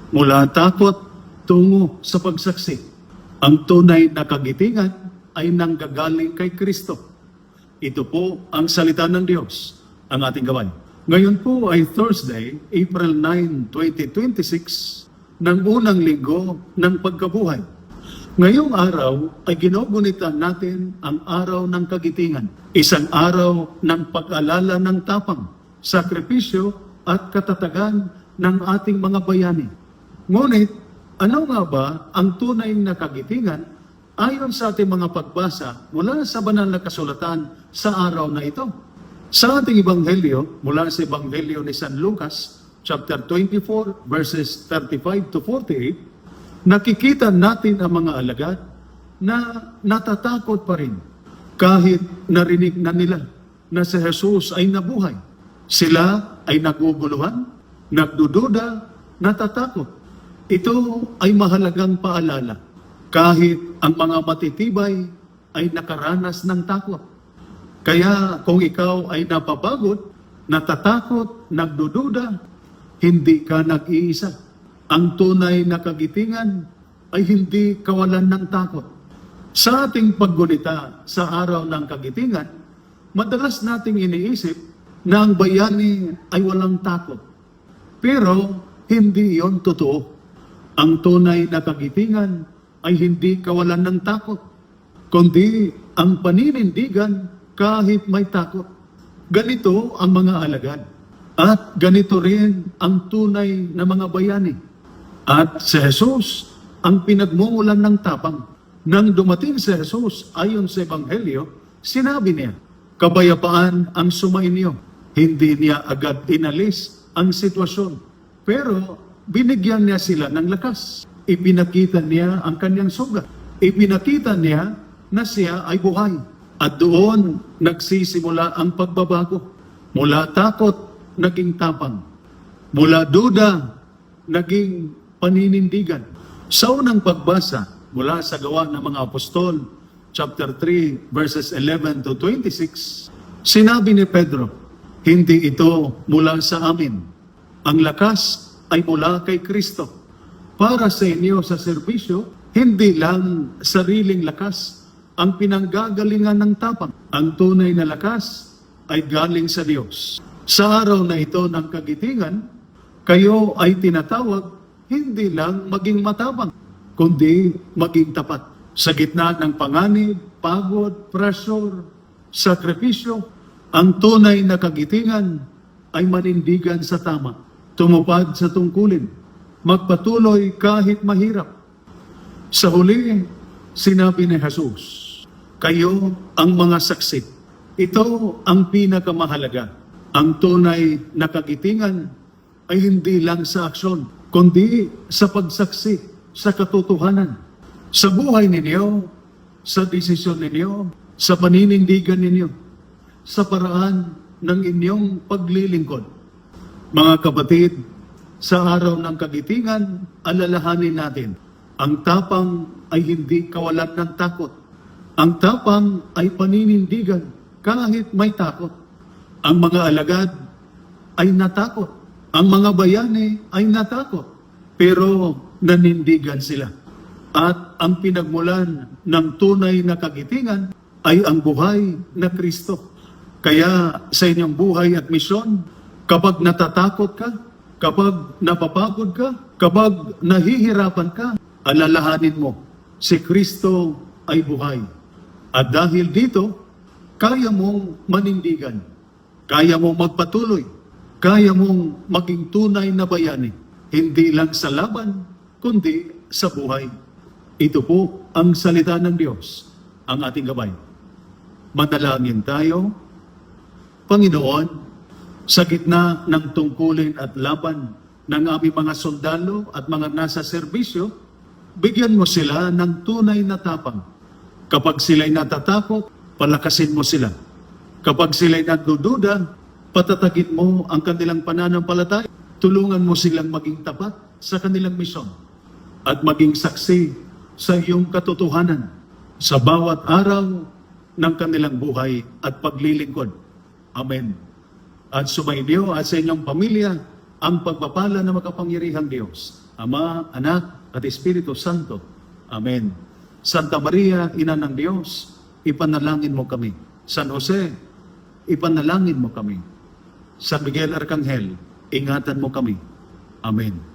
Mula takot tungo sa pagsaksi. Ang tunay na kagitingan ay nanggagaling kay Kristo. Ito po ang salita ng Diyos, ang ating gawin. Ngayon po ay Thursday, April 9, 2026, ng unang linggo ng pagkabuhay. Ngayong araw ay ginugunitan natin ang araw ng kagitingan. Isang araw ng pag-alala ng tapang, sakripisyo at katatagan ng ating mga bayani. Ngunit, ano nga ba ang tunay na kagitingan ayon sa ating mga pagbasa mula sa banal na kasulatan sa araw na ito? Sa ating Ebanghelyo, mula sa Ebanghelyo ni San Lucas, chapter 24, verses 35 to 48, nakikita natin ang mga alagad na natatakot pa rin kahit narinig na nila na si Jesus ay nabuhay. Sila ay naguguluhan, nagdududa, natatakot. Ito ay mahalagang paalala kahit ang mga matitibay ay nakaranas ng takot. Kaya kung ikaw ay napapagod, natatakot, nagdududa, hindi ka nag-iisa. Ang tunay na kagitingan ay hindi kawalan ng takot. Sa ating paggunita sa araw ng kagitingan, madalas nating iniisip na ang bayani ay walang takot. Pero hindi iyon totoo. Ang tunay na kagitingan ay hindi kawalan ng takot, kundi ang paninindigan kahit may takot. Ganito ang mga alagad. At ganito rin ang tunay na mga bayani. At si Jesus ang pinagmumulan ng tapang. Nang dumating si Jesus ayon sa Ebanghelyo, sinabi niya, "Kabayapaan ang sumainyo." Hindi niya agad inalis ang sitwasyon. Pero binigyan niya sila ng lakas. Ipinakita niya ang kanyang sugat. Ipinakita niya na siya ay buhay. At doon nagsisimula ang pagbabago. Mula takot, naging tapang. Mula duda, naging paninindigan. Sa unang pagbasa, mula sa Gawa ng mga Apostol, chapter 3, verses 11 to 26, sinabi ni Pedro, "Hindi ito mula sa amin. Ang lakas ay mula kay Kristo. Para sa inyo sa serbisyo, hindi lang sariling lakas ang pinanggagalingan ng tapang. Ang tunay na lakas ay galing sa Diyos. Sa araw na ito ng kagitingan, kayo ay tinatawag hindi lang maging matapang, kundi maging tapat. Sa gitna ng panganib, pagod, pressure, sakripisyo, ang tunay na kagitingan ay manindigan sa tama. Tumupad sa tungkulin, magpatuloy kahit mahirap. Sa huli, sinabi ni Jesus, kayo ang mga saksi. Ito ang pinakamahalaga. Ang tunay na kagitingan ay hindi lang sa aksyon, kundi sa pagsaksi, sa katotohanan. Sa buhay ninyo, sa desisyon ninyo, sa paninindigan ninyo, sa paraan ng inyong paglilingkod. Mga kapatid, sa araw ng kagitingan, alalahanin natin, ang tapang ay hindi kawalan ng takot. Ang tapang ay paninindigan kahit may takot. Ang mga alagad ay natakot. Ang mga bayani ay natakot. Pero nanindigan sila. At ang pinagmulan ng tunay na kagitingan ay ang buhay na Kristo. Kaya sa inyong buhay at misyon, kapag natatakot ka, kapag napapagod ka, kapag nahihirapan ka, alalahanin mo, si Kristo ay buhay. At dahil dito, kaya mong manindigan, kaya mong magpatuloy, kaya mong maging tunay na bayani, hindi lang sa laban, kundi sa buhay. Ito po ang salita ng Diyos, ang ating gabay. Manalangin tayo. Panginoon, sa gitna ng tungkulin at laban ng aming mga sundalo at mga nasa serbisyo, bigyan mo sila ng tunay na tapang. Kapag sila'y natatakot, palakasin mo sila. Kapag sila'y nagdududa, patatagin mo ang kanilang pananampalataya. Tulungan mo silang maging tapat sa kanilang misyon at maging saksi sa iyong katotohanan sa bawat araw ng kanilang buhay at paglilingkod. Amen. At sumainyo at sa inyong pamilya ang pagpapala ng makapangyarihang Diyos, Ama, Anak, at Espiritu Santo. Amen. Santa Maria, Ina ng Diyos, ipanalangin mo kami. San Jose, ipanalangin mo kami. San Miguel Arcangel, ingatan mo kami. Amen.